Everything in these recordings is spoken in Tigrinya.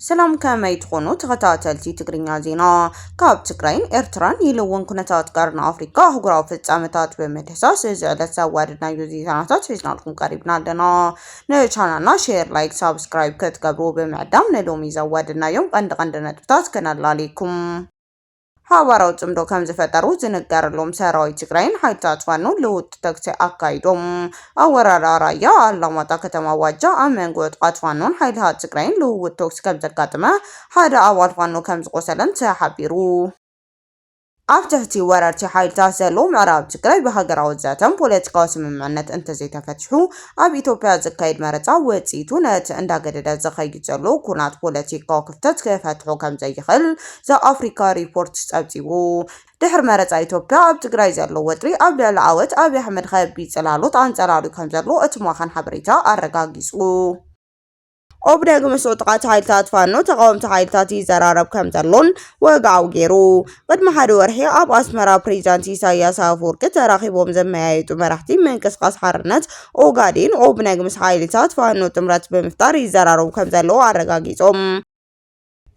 ሰላም ከመይ ትኾኑ ተኸታተልቲ ትግርኛ ዜና ካብ ትግራይን ኤርትራን ኢሉውን ኩነታት ጋርና አፍሪካ አህጉራዊ ፍጻመታት በመዳሰስ እዚ ዕለት ዘዋድድናዮ ዜናታት ሒዝናልኩም ቀሪብና ኣለና። ንቻናልና ሼር፣ ላይክ፣ ሳብስክራይብ ክትገብሩ ብምዕዳም ንሎሚ ዘዋድድናዮም ቀንዲ ነጥብታት ከነላሊኩም። ሓባራዊ ጽምዶ ከም ዝፈጠሩ ዝነገረሎም ሰራዊት ትግራይን ሓይልታት ፋኖ ልውውጥ ተኩሲ አካይዶም። አወራራ ራያ አላማጣ ከተማ ዋጃ ኣብ መንጎ ጥቃት ፋኖን ሓይልታት ትግራይን ልውውጥ ተኩሲ ከም ዘጋጠመ ሓደ ኣባል ፋኖ ከም ዝቆሰለን ተሓቢሩ። ኣብ ትሕቲ ወረርቲ ሓይልታት ዘሎ ምዕራብ ትግራይ ብሃገራዊ ዘተን ፖለቲካዊ ስምምዕነት እንተዘይተፈትሑ ኣብ ኢትዮጵያ ዝካየድ መረፃ ውፅኢቱ ነቲ እንዳገደደ ዝኸይድ ዘሎ ኩናት ፖለቲካዊ ክፍተት ክፈትሑ ከም ዘይኽእል ዘአፍሪካ ሪፖርት ፀብፂቡ። ድሕሪ መረፃ ኢትዮጵያ ኣብ ትግራይ ዘሎ ወጥሪ ኣብ ልዕሊ ዓወት ኣብይ ኣሕመድ ከቢድ ጽላሎት ኣንጸላልዩ ከም ዘሎ እቲ ማኻን ሓበሬታ ኣረጋጊጹ። ኦብነግ ምስኡ ጥቃት ሓይልታት ፋኖ ተቃወምቲ ሓይልታት ይዘራረብ ከም ዘሎን ወግዓው ገይሩ። ቅድሚ ሓደ ወርሒ ኣብ ኣስመራ ፕሬዚዳንት ኢሳያስ አፈወርቂ ተራኺቦም ዘመያየጡ መራሕቲ ምንቅስቃስ ሓርነት ኦጋዴን ኦብነግ ምስ ሓይልታት ፋኖ ጥምረት ብምፍጣር ይዘራረቡ ከም ዘለው ኣረጋጊጾም።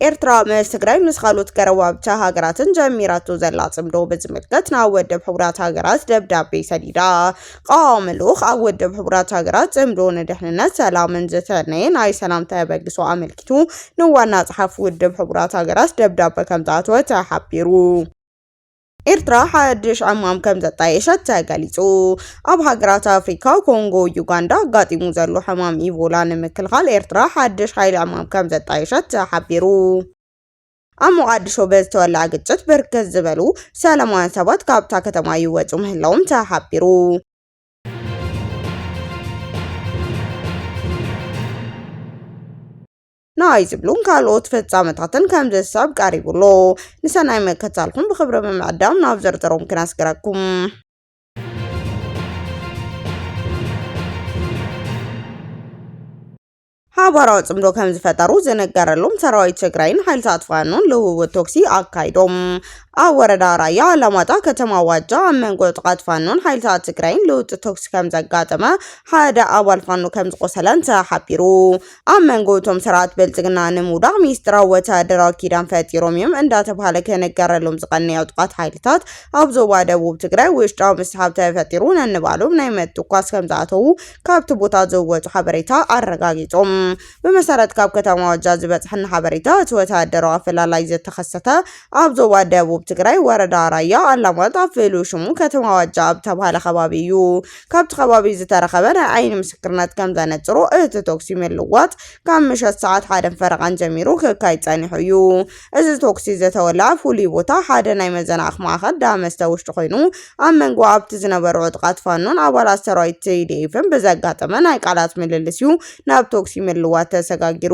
ኤርትራ ምስ ትግራይ ምስ ካልኦት ቀረባብታ ሃገራትን ጀሚራቶ ዘላ ጽምዶ ብዝምልከት ናብ ወደብ ሕቡራት ሃገራት ደብዳቤ ሰዲዳ። ቃዋሚ ልኡኽ ኣብ ወደብ ሕቡራት ሃገራት ጽምዶ ንድሕንነት ሰላምን ዝተነየ ናይ ሰላም ተበግሶ ኣመልኪቱ ንዋና ጸሓፊ ወደብ ሕቡራት ሃገራት ደብዳቤ ከም ዝኣተወ ተሓቢሩ። ኤርትራ ሓድሽ ዕማም ከም ዘጣየሸት ተገሊጹ። ኣብ ሃገራት አፍሪካ ኮንጎ፣ ዩጋንዳ ኣጋጢሙ ዘሎ ሕማም ኢቦላ ንምክልኻል ኤርትራ ሓድሽ ሓይሊ ዕማም ከም ዘጣየሸት ተሓቢሩ። ኣብ ሞቃዲሾ በዝተወልዐ ግጭት ብርክት ዝበሉ ሰላማውያን ሰባት ካብታ ከተማ ይወፁ ምህላዎም ተሓቢሩ። ናይ ዝብሉን ካልኦት ፍጻመታትን ከም ዝስብ ቀሪቡሎ። ንሰናይ መከታተልኩም ብክብሪ ብምዕዳም ናብ ዝርዝሮም ክነስግረኩም። ሓባራዊ ጽምዶ ከም ዝፈጠሩ ዝነገረሎም ሰራዊት ትግራይን ሓይልታት ፋኖን ልውውጥ ተኩሲ አካይዶም። ኣብ ወረዳ ራያ አላማጣ ከተማ ዋጃ ኣብ መንጎ ጥቃት ፋኖን ሓይልታት ትግራይን ልውውጥ ተኩሲ ከም ዘጋጠመ ሓደ ኣባል ፋኖ ከም ዝቆሰለን ተሓቢሩ። ኣብ መንጎ እቶም ሰራዊት ብልጽግና ንምውዳቕ ሚስጥራዊ ወተሃደራዊ ኪዳን ፈጢሮም እዮም እንዳተባሃለ ከነገረሎም ዝቀነዩ ጥቃት ሓይልታት ኣብ ዞባ ደቡብ ትግራይ ውሽጣዊ ምስሓብ ተፈጢሩ ነንባሎም ናይ መትኳስ ከም ዝኣተዉ ካብቲ ቦታ ዝወጹ ሓበሬታ ኣረጋጊጾም። በመሰረት ካብ ከተማ ዋጃ ዝበጽሐና ሓበሬታ እቲ ወተሃደራዊ ኣፈላላይ ዝተኸሰተ ኣብ ዞባ ደቡብ ትግራይ ወረዳ ራያ አላማጣ ፍሉይ ሽሙ ከተማ ዋጃ ኣብ ተባሃለ ከባቢ እዩ። ካብቲ ከባቢ ዝተረኸበ ናይ ዓይኒ ምስክርነት ከም ዘነጽሮ እቲ ተኩሲ ምልዋጥ ካብ ምሸት ሰዓት 1 ፈረቓን ጀሚሩ ክካየድ ጸኒሑ እዩ። እዚ ተኩሲ ዝተወልዐ ፍሉይ ቦታ ሓደ ናይ መዘናግዒ ማእከል ዳመስተ ውሽጢ ኮይኑ ኣብ መንጎ ኣብቲ ዝነበሩ ጥቃት ፋኖን ኣባላት ሰራዊት TDFን ብዘጋጠመ ናይ ቃላት ምልልስ እዩ ናብ ተኩሲ ምልዋጥ ተሰጋጊሩ።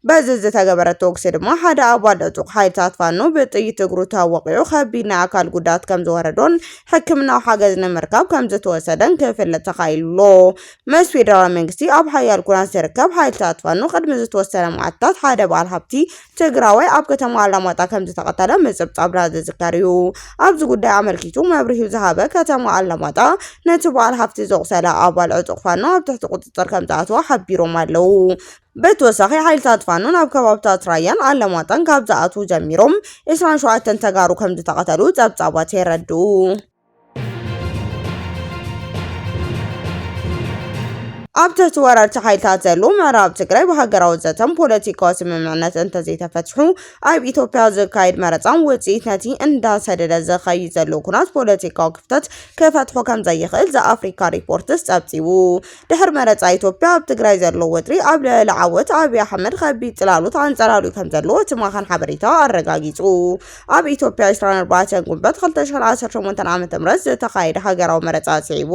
በዚ ዝተገበረ ተኩሲ ድማ ሓደ ኣባል ዕጡቕ ሓይልታት ፋኖ ብጥይት እግሩ ተወቂዑ ከቢድ ናይ ኣካል ጉዳት ከም ዝወረዶን ሕክምናዊ ሓገዝ ንምርካብ ከም ዝተወሰደን ክፍለጥ ተኻኢሉሎ። ምስ ፌደራል መንግስቲ ኣብ ሓያል ኩናት ዝርከብ ሓይልታት ፋኖ ቅድሚ ዝተወሰነ መዓልታት ሓደ በዓል ሃብቲ ትግራዋይ ኣብ ከተማ ኣላማጣ ከም ዝተቐተለ ምጽብጻብና ዝዝከር እዩ። ኣብዚ ጉዳይ ኣመልኪቱ መብርሂ ዝሃበ ከተማ ኣላማጣ ነቲ በዓል ሃብቲ ዘቑሰለ ኣባል ዕጡቕ ፋኖ ኣብ ትሕቲ ቁጥጥር ከም ዝኣተወ ሓቢሮም ኣለው። ብተወሳኺ ሓይልታት ፋኖን ኣብ ከባቢታት ራያን ኣላማጣን ካብ ዝኣትዉ ጀሚሮም 27 ተጋሩ ከም ዝተቐተሉ ጸብጻባት የረድኡ። ኣብ ትሕቲ ወረርቲ ሓይልታት ዘሎ ምዕራብ ትግራይ ብሃገራዊ ዘተን ፖለቲካዊ ስምምዕነት እንተዘይተፈትሑ ኣብ ኢትዮጵያ ዝካየድ መረፃን ውፅኢት ነቲ እንዳሰደደ ዝኸይድ ዘሎ ኩናት ፖለቲካዊ ክፍተት ክፈትሑ ከም ዘይኽእል ዘአፍሪካ ሪፖርትስ ፀብፂቡ። ድሕሪ መረፃ ኢትዮጵያ ኣብ ትግራይ ዘሎ ወጥሪ ኣብ ልዕሊ ዓወት ኣብይ ኣሕመድ ከቢድ ጽላሎት ኣንጸላልዩ ከም ዘሎ እቲ ማኻን ሓበሬታ ኣረጋጊጹ። ኣብ ኢትዮጵያ 24 ጉንበት 2018 ዓ.ም ዝተኻየደ ሃገራዊ መረፃ ስዒቡ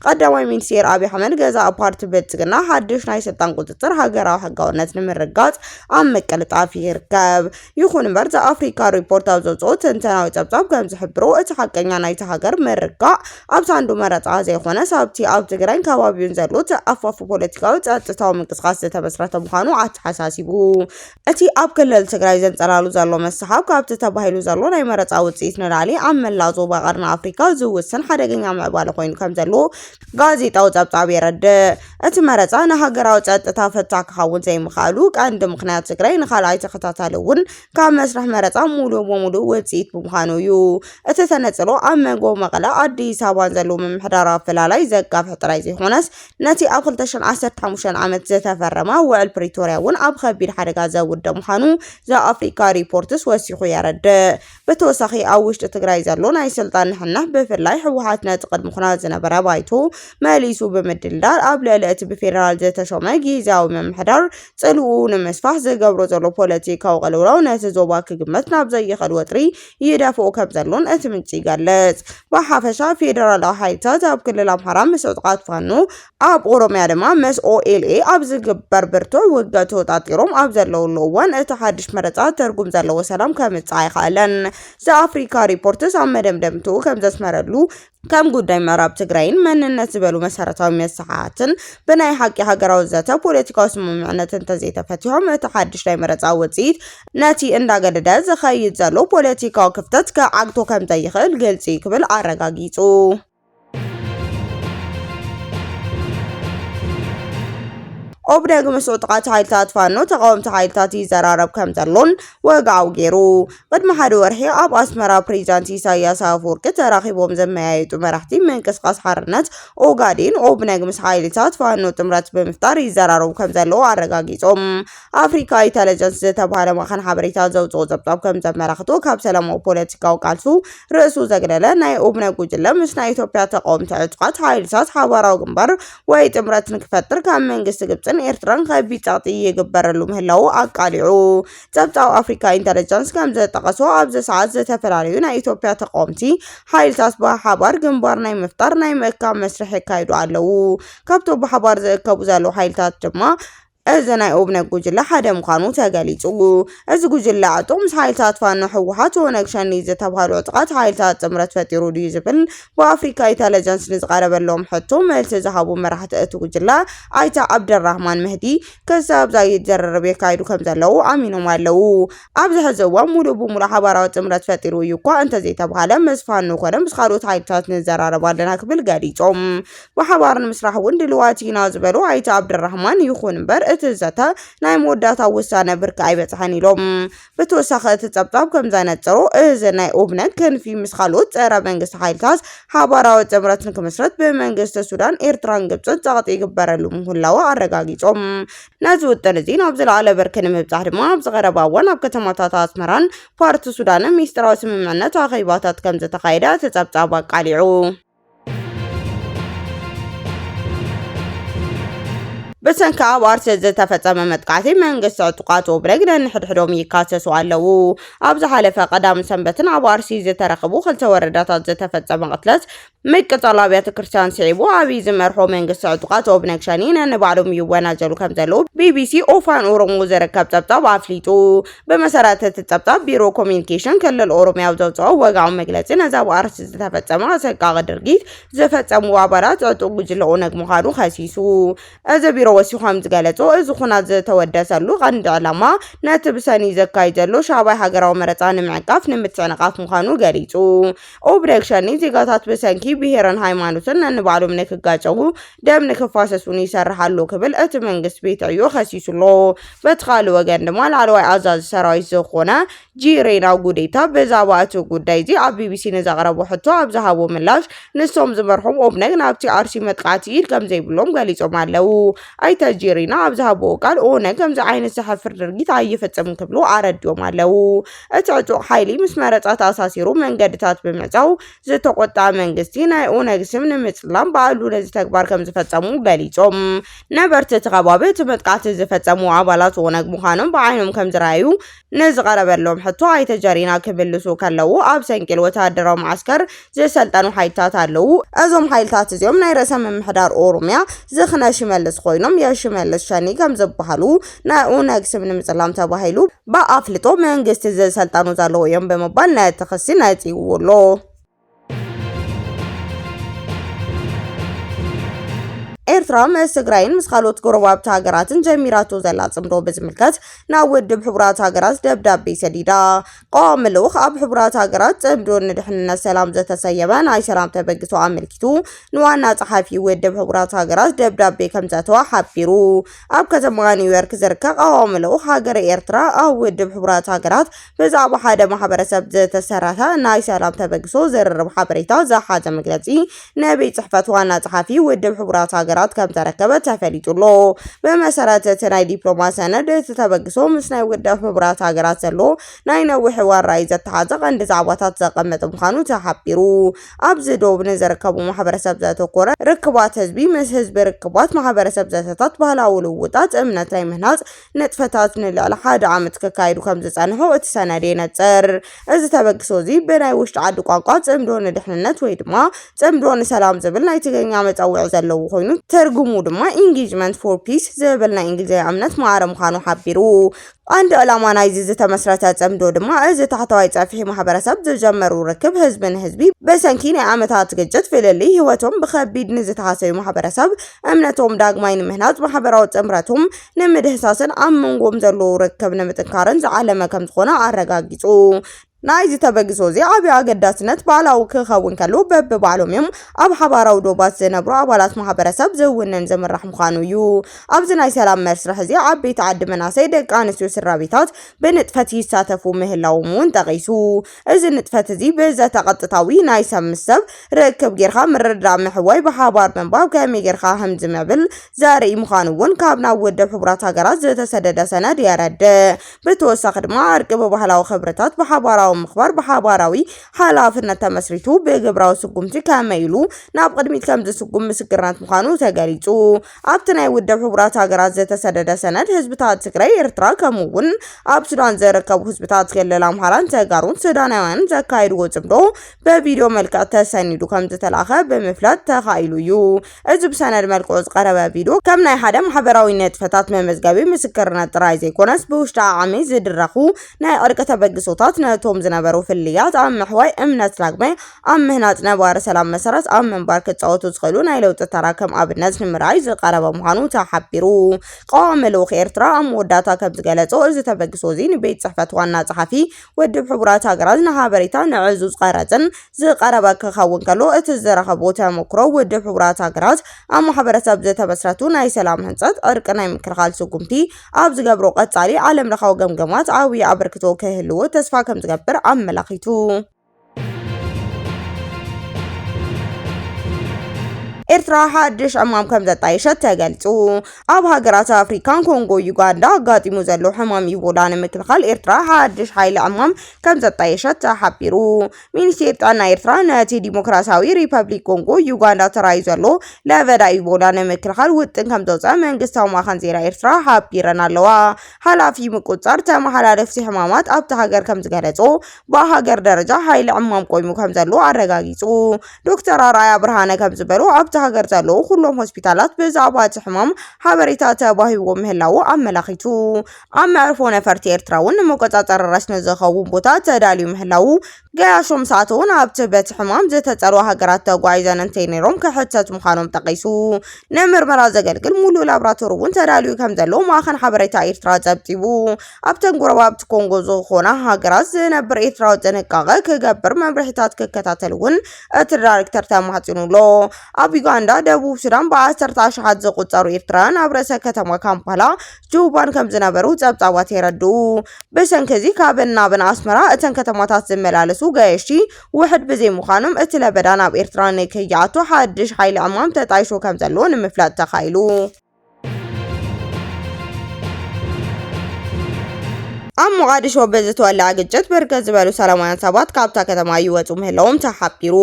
ቀዳማይ ሚኒስትር ኣብይ ኣሕመድ ገዛ ፓርቲ ብልጽግና ሓድሽ ናይ ስልጣን ቁጥጥር ሃገራዊ ሕጋውነት ንምርጋጽ ኣብ ምቅልጣፍ ይርከብ። ይኹን እምበር ዘአፍሪካ ሪፖርት ኣብ ዘውፅኦ ትንተናዊ ጸብጻብ ከም ዝሕብሮ እቲ ሓቀኛ ናይቲ ሃገር ምርጋዕ ኣብ ሳንዱ መረፃ ዘይኮነ ሳብቲ ኣብ ትግራይን ከባቢውን ዘሎ ተኣፋፉ ፖለቲካዊ ጸጥታዊ ምንቅስቓስ ዝተመስረተ ምዃኑ ኣተሓሳሲቡ። እቲ ኣብ ክልል ትግራይ ዘንጸላሉ ዘሎ መስሓብ ካብቲ ተባሂሉ ዘሎ ናይ መረፃ ውፅኢት ንላዕሊ ኣብ መላእ ዞባ ቀርኒ ኣፍሪካ ዝውስን ሓደገኛ ምዕባለ ኮይኑ ከም ዘሎ ጋዜጣዊ ጸብጻብ የረድእ። እቲ መረፃ ንሃገራዊ ፀጥታ ፈታሕ ክኸውን ዘይምኽኣሉ ቀንዲ ምኽንያት ትግራይ ንኻልኣይ ተኸታታሊ እውን ካብ መስርሕ መረፃ ሙሉእ በሙሉእ ውፅኢት ብምዃኑ እዩ። እቲ ተነፅሎ ኣብ መንጎ መቐለ ኣዲስ ኣበባን ዘለዎ ምምሕዳራዊ ኣፈላላይ ዘጋፍሕ ጥራይ ዘይኮነስ ነቲ ኣብ 2015 ዓመት ዝተፈረመ ውዕል ፕሪቶርያ እውን ኣብ ከቢድ ሓደጋ ዘውድቕ ምዃኑ ዘኣፍሪካ ሪፖርትስ ወሲኹ የረድእ። ብተወሳኺ ኣብ ውሽጢ ትግራይ ዘሎ ናይ ስልጣን ንሕንሕ ብፍላይ ህወሓት ነቲ ቅድሚ ኩናት ዝነበረ ባይቶ መሊሱ ብምድልዳል ኣብ ልዕሊ እቲ ብፌደራል ዝተሾመ ጊዜያዊ ምምሕዳር ጽልኡ ንምስፋሕ ዝገብሮ ዘሎ ፖለቲካዊ ቅልውላው ነቲ ዞባ ክግመት ናብ ዘይኽእል ወጥሪ ይደፍኦ ከም ዘሎን እቲ ምንጪ ይገልጽ። ብሓፈሻ ፌደራላዊ ሓይልታት ኣብ ክልል ኣምሓራ ምስ ዕጡቓት ፋኖ ኣብ ኦሮምያ ድማ ምስ OLA ኣብ ዝግበር ብርቱዕ ውግእ ተወጣጢሮም ኣብ ዘለውሉ እዋን እቲ ሓድሽ መረፃ ትርጉም ዘለዎ ሰላም ከምፅእ ኣይከኣለን። ዘኣፍሪካ ሪፖርትስ ኣብ መደምደምትኡ ከም ዘስመረሉ ከም ጉዳይ ምዕራብ ትግራይን መንነት ዝበሉ መሰረታዊ መሰሓትን ብናይ ሓቂ ሃገራዊ ዘተ ፖለቲካዊ ስምምዕነት እንተዘይተፈቲሖም እቲ ሓድሽ ናይ መረፃ ውፅኢት ነቲ እንዳገደደ ዝኸይድ ዘሎ ፖለቲካዊ ክፍተት ከዓግቶ ከም ዘይኽእል ግልፂ ክብል ኣረጋጊጹ። ኦብነግ ምስ ዕጡቓት ሓይልታት ፋኖ ተቃወምቲ ሓይልታት ይዘራረብ ከም ዘሎን ወግዓዊ ገይሩ። ቅድሚ ሓደ ወርሒ ኣብ ኣስመራ ፕሬዚዳንት ኢሳያስ ኣፈወርቂ ተራኺቦም ዘመያየጡ መራሕቲ ምንቅስቃስ ሓርነት ኦጋዴን ኦብነግ ምስ ሓይልታት ፋኖ ጥምረት ብምፍጣር ይዘራረቡ ከም ዘለው ኣረጋጊጾም። ኣፍሪካ ኢንተለጀንስ ዝተባሃለ ማዕከን ሓበሬታ ዘውፅኦ ፀብጻብ ከም ዘመላኽቶ ካብ ሰላማዊ ፖለቲካዊ ቃልሱ ርእሱ ዘግለለ ናይ ኦብነግ ጉጅለ ምስ ናይ ኢትዮጵያ ተቃወምቲ ዕጡቓት ሓይልታት ሓባራዊ ግንባር ወይ ጥምረት ንክፈጥር ካብ መንግስቲ ግብፅን ኤርትራን ከቢድ ጸቕጢ ይግበረሉ ምህላው ኣቃሊዑ። ፀብጻብ ኣፍሪካ ኢንተለጀንስ ከም ዘጠቐሶ ኣብዚ ሰዓት ዝተፈላለዩ ናይ ኢትዮጵያ ተቃወምቲ ሓይልታት ብሓባር ግንባር ናይ ምፍጣር ናይ ምእካብ መስርሕ የካይዱ ኣለው። ካብቶም ብሓባር ዝእከቡ ዘለው ሓይልታት ድማ እዚ ናይ ኦብነግ ጉጅለ ሓደ ምዃኑ ተገሊጹ። እዚ ጉጅለ ዕጡቕ ምስ ሓይልታት ፋኖ ህወሓት ኦነግ ሸኒ ዝተባሃሉ ዕጡቓት ሓይልታት ጥምረት ፈጢሩ ድዩ ዝብል ብኣፍሪካ ኢንተለጀንስ ንዝቐረበሎም ሕቶ መልሲ ዝሃቡ መራሕቲ እቲ ጉጅለ ኣይተ ዓብደራህማን መህዲ ክሳብ ዘይተዘረረብ የካይዱ ከም ዘለው ኣሚኖም ኣለው። ኣብዚ ሕዚ እዋን ሙሉእ ብሙሉእ ሓባራዊ ጥምረት ፈጢሩ እዩ እኳ እንተዘይተባሃለ ምስ ፋኖ ኮነ ምስ ካልኦት ሓይልታት ንዘራረብ ኣለና ክብል ገሊጾም። ብሓባር ንምስራሕ እውን ድልዋት ኢና ዝበሉ ኣይተ ዓብደራህማን ይኹን እምበር እቲ ዘተ ናይ መወዳእታ ውሳነ ብርኪ ኣይበፅሐን ኢሎም። ብተወሳኺ እቲ ፀብጻብ ከም ዘነፅሮ እዚ ናይ ኦብነግ ክንፊ ምስ ካልኦት ፀረ መንግስቲ ሓይልታት ሓባራዊ ጥምረት ንክመስረት ብመንግስቲ ሱዳን ኤርትራን ግብፅን ጸቕጢ ይግበረሉ ምህላው ኣረጋጊጾም። ነዚ ውጥን እዚ ናብ ዝለዓለ ብርኪ ንምብፃሕ ድማ ኣብ ዝቐረባ እዋን ኣብ ከተማታት ኣስመራን ፓርቲ ሱዳንን ሚስጥራዊ ስምምዕነት ኣኼባታት ከም ዝተኻየደ እቲ ፀብጻብ ኣቃሊዑ። ብሰንኪ ኣብ ኣርሲ ዝተፈጸመ መጥቃዕቲ መንግስቲ ዕጡቓት ኦብነግ ነንሕድሕዶም ይካሰሱ ኣለው። ኣብ ዝሓለፈ ቀዳም ሰንበትን ኣብ ኣርሲ ዝተረኸቡ 2 ወረዳታት ዝተፈጸመ ቅትለት ምቅጻል ኣብያተ ክርስቲያን ስዒቡ ኣብይ ዝመርሖ መንግስቲ ዕጡቓት ኦብነግ ሸኒ ነንባዕሎም ይወናጀሉ ከም ዘለው ቢቢሲ ኦፋን ኦሮሞ ዝርከብ ፀብጻብ ኣፍሊጡ። ብመሰረት እቲ ፀብጻብ ቢሮ ኮሚኒኬሽን ክልል ኦሮምያ ዘውፅኦ ወግዓዊ መግለፂ ነዚ ኣብ ኣርሲ ዝተፈጸመ ኣሰቃቂ ድርጊት ዝፈጸሙ ኣባላት ዕጡቕ ጉጅለ ኦነግ ምዃኑ ከሲሱ። እዚ ቢሮ ወሲኾም ዝገለጾ እዚ ኩናት ዝተወደሰሉ ቀንዲ ዕላማ ነቲ ብሰኒ ዘካይድ ዘሎ ሻዕባይ ሃገራዊ መረፃ ንምዕቃፍ ንምትዕንቃፍ ምዃኑ ገሊጹ። ኦብነግ ሸኒ ዜጋታት ብሰንኪ ብሄርን ሃይማኖትን ነንባዕሎም ንክጋጨው ደም ንክፋሰሱን ይሰርሓሉ ክብል እቲ መንግስቲ ቤት ዕዮ ከሲሱሎ። በቲ ካልእ ወገን ድማ ላዕለዋይ ኣዛዚ ሰራዊት ዝኾነ ጂሬና ጉዴታ ብዛዕባ እቲ ጉዳይ እዚ ኣብ ቢቢሲ ንዘቕረቦ ሕቶ ኣብ ዝሃቦ ምላሽ ንሶም ዝመርሖም ኦብነግ ናብቲ ኣርሲ መጥቃዕቲ ኢድ ከም ዘይብሎም ገሊጾም ኣለው። ኣይተ ጂሬና ኣብ ዝሃቦ ቃል ኦነግ ከምዚ ዓይነት ዘሕፍር ድርጊት ኣይፈጽምን ክብሉ ኣረድዮም ኣለው። እቲ ዕጡቕ ሓይሊ ምስ መረፃ ተኣሳሲሩ መንገድታት ብምዕፃው ዝተቆጣ መንግስቲ ናይ ኦነግ ስም ንምጽላም በዓሉ ነዚ ተግባር ከም ዝፈጸሙ ገሊጾም። ነበርቲ እቲ ከባቢ እቲ መጥቃዕቲ ዝፈጸሙ ኣባላት ኦነግ ምዃኖም ብዓይኖም ከም ዝረኣዩ ንዝቐረበሎም ሕቶ ኣይተ ጂሬና ክምልሱ ከለው ኣብ ሰንቂል ወተሃደራዊ ማዕስከር ዝሰልጠኑ ሓይልታት ኣለው። እዞም ሓይልታት እዚኦም ናይ ርእሰ ምምሕዳር ኦሮምያ ዝኽነ ሽመልስ ኮይኖም የሽመልስ ሸኒ ከም ዝበሃሉ ናይ ኦነግ ስም ንምጽላም ተባሂሉ ብኣፍልጦ መንግስቲ ዝሰልጠኑ ዘለው እዮም ብምባል ነቲ ክሲ ነፂውዎ። ኤርትራ ምስ ትግራይን ምስ ካልኦት ጎረባብቲ ሃገራትን ጀሚራቶ ዘላ ጽምዶ ብዝምልከት ናብ ውድብ ሕቡራት ሃገራት ደብዳቤ ሰዲዳ ቀዋሚ ልኡኽ ኣብ ሕቡራት ሃገራት ጽምዶ ንድሕንነት ሰላም ዘተሰየመ ናይ ሰላም ተበግሶ ኣመልኪቱ ንዋና ጸሓፊ ውድብ ሕቡራት ሃገራት ደብዳቤ ከም ዘተዋ ሓቢሩ ኣብ ከተማ ኒውዮርክ ዝርከብ ቀዋሚ ልኡኽ ሃገር ኤርትራ ኣብ ውድብ ሕቡራት ሃገራት ብዛዕባ ሓደ ማሕበረሰብ ዝተሰርሐ ናይ ሰላም ተበግሶ ዝርርብ ሓበሬታ ዝሓዘ መግለጺ ነቤት ጽሕፈት ዋና ጸሓፊ ውድብ ሕቡራት ሃገራት ከም ተረከበ ተፈሊጡሎ በመሰረት እቲ ናይ ዲፕሎማሲ ሰነድ ተበግሶ ምስ ናይ ውድብ ሕቡራት ሃገራት ዘሎ ናይ ነዊሕ እዋን ራእይ ዘተሓዘ ቀንዲ ዛዕባታት ዘቐመጠ ምዃኑ ተሓቢሩ ኣብዚ ዶብ ንዝርከቡ ማሕበረሰብ ዘተኮረ ርክባት ህዝቢ ምስ ህዝቢ ርክባት ማሕበረሰብ ዘተታት ባህላዊ ልውውጣት እምነት ናይ ምህናፅ ንጥፈታት ንልዕሊ ሓደ ዓመት ክካየዱ ከም ዝጸንሑ እቲ ሰነድ የነጽር እዚ ተበግሶ እዚ ብናይ ውሽጢ ዓዲ ቋንቋ ጽምዶ ንድሕንነት ወይ ድማ ጽምዶ ንሰላም ዝብል ናይ ትግርኛ መፀውዒ ዘለዎ ኮይኑ ትርጉሙ ድማ ኢንጌጅመንት ፎር ፒስ ዝብል ናይ እንግሊዝኛ እምነት ማዕረ ምዃኑ ሓቢሩ አንድ ዕላማ ናይዚ ዝተመስረተ ጽምዶ ድማ እዚ ታሕተዋይ ጸፍሒ ማሕበረሰብ ዝጀመሩ ርክብ ህዝብን ህዝቢ በሰንኪ ናይ ዓመታት ግጭት ፍልሊ ህይወቶም ብከቢድ ንዝተሓሰዩ ማሕበረሰብ እምነቶም ዳግማይ ንምህናፅ ማሕበራዊ ጽምረቶም ንምድህሳስን ኣብ መንጎም ዘለዎ ርክብ ንምጥንካርን ዝዓለመ ከም ዝኾነ ኣረጋጊጹ ናይዚ ተበግሶ እዚ ዓብይ ኣገዳስነት ባህላዊ ክኸውን ከሎ በብባዕሎም እዮም ኣብ ሓባራዊ ዶባት ዝነብሩ ኣባላት ማሕበረሰብ ዝውንን ዝምራሕ ምዃኑ እዩ ኣብዚ ናይ ሰላም መስርሕ እዚ ዓበይቲ ዓዲ መናሰይ ደቂ ኣንስትዮ ስድራቤታት ብንጥፈት ይሳተፉ ምህላዎም እውን ጠቂሱ እዚ ንጥፈት እዚ ብዘተቐጥታዊ ናይ ሰብ ምስ ሰብ ርክብ ጌርካ ምርድዳእ ምሕዋይ ብሓባር ምንባብ ከመይ ጌርካ ከም ዝመብል ዘርኢ ምዃኑ እውን ካብ ናብ ውድብ ሕቡራት ሃገራት ዝተሰደደ ሰነድ የረድእ ብተወሳኺ ድማ ዕርቂ ብባህላዊ ክብርታት ብሓባራዊ ምኽባር ብሓባራዊ ሓላፍነት ተመስሪቱ ብግብራዊ ስጉምቲ ከመይሉ ናብ ቅድሚት ከም ዝስጉም ምስክርነት ምዃኑ ተገሊጹ ኣብቲ ናይ ውድብ ሕቡራት ሃገራት ዝተሰደደ ሰነድ ህዝብታት ትግራይ ኤርትራ ከምኡውን ኣብ ሱዳን ዝርከቡ ህዝብታት ክልል ኣምሓራን ተጋሩን ሱዳናውያን ዘካየድዎ ጽምዶ በቪድዮ መልክዕ ተሰኒዱ ከም ዝተላኸ ብምፍላጥ ተኻኢሉ እዩ እዚ ብሰነድ መልክዑ ዝቀረበ ቪድዮ ከም ናይ ሓደ ማሕበራዊ ነጥፈታት መመዝገቢ ምስክርነት ጥራይ ዘይኮነስ ብውሽጢ ዓቕሚ ዝድረኹ ናይ ዕርቂ ተበግሶታት ነቶም ዝነበሩ ፍልያት ኣብ ምሕዋይ እምነት ዳግማይ ኣብ ምህናፅ ነባሪ ሰላም መሰረት ኣብ መንባር ክጻወቱ ዝኽእሉ ናይ ለውጢ ተራ ከም ኣብነት ንምርኣይ ዝቀረበ ምዃኑ ተሓቢሩ ቀዋሚ ልኡኽ ኤርትራ ኣብ መወዳእታ ከም ዝገለጾ እዚ ተበግሶ እዚ ንቤት ጽሕፈት ዋና ጸሓፊ ውድብ ሕቡራት ሃገራት ንሓበሬታ ንዕዙዝ ቀረፅን ዝቀረበ ክኸውን ከሎ እቲ ዝረኸቦ ተመክሮ ውድብ ሕቡራት ሃገራት ኣብ ማሕበረሰብ ዝተመስረቱ ናይ ሰላም ህንፀት ዕርቂ ናይ ምክልኻል ስጉምቲ ኣብ ዝገብሮ ቀጻሊ ዓለም ለኻዊ ገምገማት ዓብዪ ኣበርክቶ ክህልዎ ተስፋ ከም ዝገብር ኣመላኺቱ ኤርትራ ሓድሽ ዕማም ከም ዘጣየሸት ተገልጹ ኣብ ሃገራት ኣፍሪካን ኮንጎ ዩጋንዳ ኣጋጢሙ ዘሎ ሕማም ኢቦላ ንምክልኻል ኤርትራ ሓድሽ ሓይሊ ዕማም ከም ዘጣየሸት ተሓቢሩ ሚኒስትሪ ጥዕና ኤርትራ ነቲ ዲሞክራሲያዊ ሪፐብሊክ ኮንጎ ዩጋንዳ ተራእዩ ዘሎ ለበዳ ኢቦላ ንምክልኻል ውጥን ከም ዘውፅአ መንግስታዊ ማኻንዜራ ኤርትራ ሓቢረን ኣለዋ ሓላፊ ምቁፅጻር ተመሓላለፍቲ ሕማማት ኣብቲ ሃገር ከም ዝገለጾ ብሃገር ደረጃ ሓይሊ ዕማም ቆይሙ ከም ዘሎ ኣረጋጊጹ ዶክተር ኣርኣያ ብርሃነ ከም ዝበሉ ኣብ ሃገር ዘለዎ ኩሎም ሆስፒታላት ብዛዕባ እቲ ሕማም ሓበሬታ ተባሂቦ ምህላው ኣመላኺቱ ኣብ መዕርፎ ነፈርቲ ኤርትራ እውን ንመቆጻጸሪ ረስኒ ዝኸውን ቦታ ተዳልዩ ምህላው ገያሾም ሰዓትን ኣብቲ በቲ ሕማም ዝተጸልዋ ሃገራት ተጓዒዘን እንተይነሮም ክሕተት ምዃኖም ጠቂሱ ንምርመራ ዘገልግል ሙሉእ ላብራቶሪ እውን ተዳልዩ ከም ዘሎ ማእኸል ሓበሬታ ኤርትራ ጸብጢቡ ኣብተን ጎረባብቲ ኮንጎ ዝኾና ሃገራት ዝነብር ኤርትራዊ ጥንቃቐ ክገብር መምርሒታት ክከታተል እውን እቲ ዳይሬክተር ተማሕፂኑሎ ኣብ ዩጋንዳ ደቡብ ሱዳን በ10 ኣሽሓት ዝቁጸሩ ኤርትራውያን ኣብ ርእሰ ከተማ ካምፓላ ጁባን ከም ዝነበሩ ጸብጻባት የረድኡ ብሰንኪ ካብን ናብን ኣስመራ እተን ከተማታት ዝመላለሱ ገየሽቲ ውሕድ ብዘይ ምዃኖም እቲ ለበዳ ናብ ኤርትራ ንክይኣቱ ሓድሽ ሓይሊ ዕማም ተጣይሾ ከም ዘሎ ንምፍላጥ ተኻኢሉ ኣብ ሞቃዲሾ በዝተወልዐ ግጭት በርከት ዝበሉ ሰላማውያን ሰባት ካብታ ከተማ ይወጹ ምህላዎም ተሓቢሩ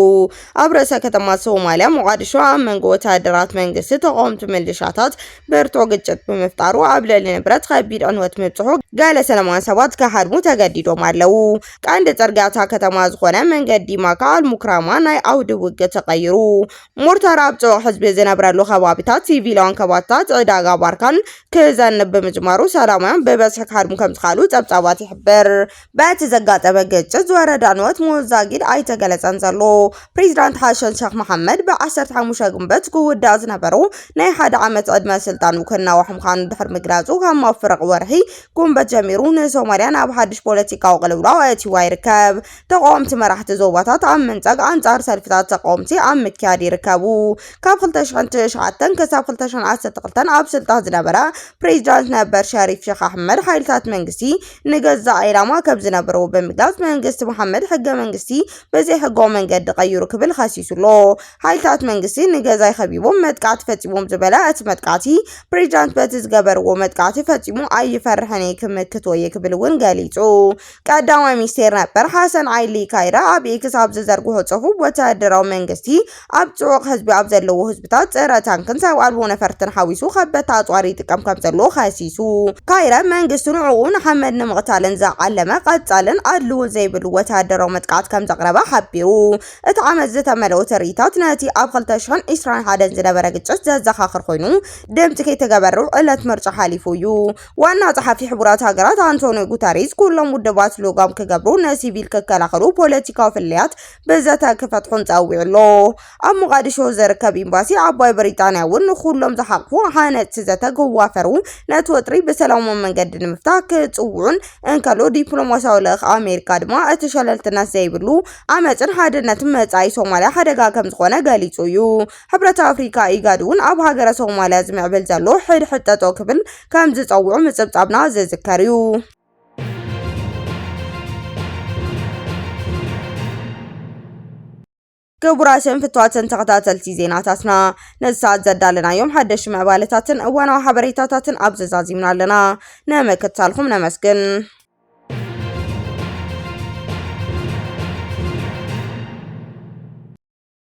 ኣብ ርእሰ ከተማ ሶማልያ ሞቃዲሾ ኣብ መንጎ ወታደራት መንግስቲ ተቃወምቲ ሚሊሻታት ብርቶ ግጭት ብምፍጣሩ ኣብ ልዕሊ ንብረት ከቢድ ዕንወት ምብፅሑ ገለ ሰላማውያን ሰባት ክሃድሙ ተገዲዶም ኣለው ቀንዲ ጽርግያታ ከተማ ዝኾነ መንገዲ ማካ አልሙክራማ ናይ ኣውዲ ውግእ ተቀይሩ ሞርታር ኣብ ጽዑቕ ህዝቢ ዝነብረሉ ከባቢታት ሲቪላውያን ከባቢታት ዕዳጋ ባርካን ክዘንብ ብምጅማሩ ሰላማውያን ብበዝሒ ክሃድሙ ከም ዝኽኣሉ ፀብፃባት ይሕብር በተዘጋጠበ ግጭት ዝወረዳ ንወት ሙዛጊድ ኣይተገለፀን ዘሎ ፕሬዚዳንት ሓሰን ሼክ መሐመድ ብ15 ግንቦት ክውዳእ ዝነበሩ ናይ ሓደ ዓመት ዕድመ ስልጣን ክናውሕ ምዃኑ ድሕሪ ምግላጹ ካብ መፍረቕ ወርሒ ግንቦት ጀሚሩ ንሶማልያ ናብ ሓድሽ ፖለቲካዊ ቅልውላው ኣእትይዋ ይርከብ። ተቃወምቲ መራሕቲ ዞባታት ኣብ ምንፀግ ኣንጻር ሰልፍታት ተቃወምቲ ኣብ ምክያድ ይርከቡ። ካብ 2009 ክሳብ 2012 ኣብ ስልጣን ዝነበረ ፕሬዚዳንት ነበር ሸሪፍ ሼክ ኣሕመድ ሓይልታት መንግስቲ ንገዛእ ኢላማ ከም ዝነበሩ ብምግላጽ መንግስቲ መሐመድ ሕገ መንግስቲ በዘይ ሕጋዊ መንገዲ ቀይሩ ክብል ከሲሱሎ። ሓይልታት መንግስቲ ንገዛይ ከቢቦም መጥቃዕቲ ፈጺሞም ዝበለ እቲ መጥቃዕቲ ፕሬዚዳንት በቲ ዝገበርዎ መጥቃዕቲ ፈጺሙ ኣይፈርሕን ክምክት ወይ ክብል እውን ገሊጹ። ቀዳማይ ሚኒስቴር ነበር ሓሰን ዓሊ ካይረ ኣብ ኤክስ ኣብ ዝዘርግሖ ጽሑፍ ወተሃደራዊ መንግስቲ ኣብ ጽዑቕ ህዝቢ ኣብ ዘለዎ ህዝብታት ፀረ ታንክን ሰብ ኣልቦ ነፈርትን ሓዊሱ ከበታ ኣጽዋር ይጥቀም ከም ዘሎ ከሲሱ። ካይረ መንግስቲ ንዕኡ ንሓመድ ንምቕታልን ዝዓለመ ቀጻልን ኣድልዎ ዘይብሉ ወተሃደራዊ መጥቃዕቲ ከም ዘቕረበ ሓቢሩ። እቲ ዓመት ዝተመልኦ ትርኢታት ነቲ ኣብ 2021 ዝነበረ ግጭት ዘዘኻኽር ኮይኑ ድምፂ ከይተገበሩ ዕለት ምርጫ ሓሊፉ እዩ። ዋና ጸሓፊ ሕቡራት ሃገራት አንቶኒዮ ጉተሬስ ኩሎም ውድባት ልጓም ክገብሩ ንሲቪል ክከላኸሉ ፖለቲካዊ ፍልያት ብዘተ ክፈትሑን ፀዊዑሎ። ኣብ ሞቃዲሾ ዝርከብ ኤምባሲ ዓባይ ብሪጣንያ እውን ንኩሎም ዝሓቅፉ ሃነፅቲ ዘተ ክዋፈሩ ነቲ ወጥሪ ብሰላማዊ መንገዲ ንምፍታሕ ክፅውዑን እንከሎ ዲፕሎማሲያዊ ልእኽ ኣሜሪካ ድማ እቲ ሸለልትነት ዘይብሉ ዓመፅን ሓድነትን መጻኢ ሶማልያ ሓደጋ ከም ዝኾነ ገሊጹ እዩ። ሕብረት ኣፍሪካ ኢጋድ እውን ኣብ ሃገረ ሶማልያ ዝምዕብል ዘሎ ሕድሕድ ጠጠው ክብል ከም ዝፀውዑ ምፅብጻብና ዝዝከር እዩ። ክቡራትን ፍትዋትን ተኸታተልቲ ዜናታትና ነሳት ዘዳለናዮም ሓደሽ ምዕባለታትን እዋናዊ ሓበሬታታትን ኣብ ዘዛዚምና ኣለና። ንምክትታልኩም ነመስግን።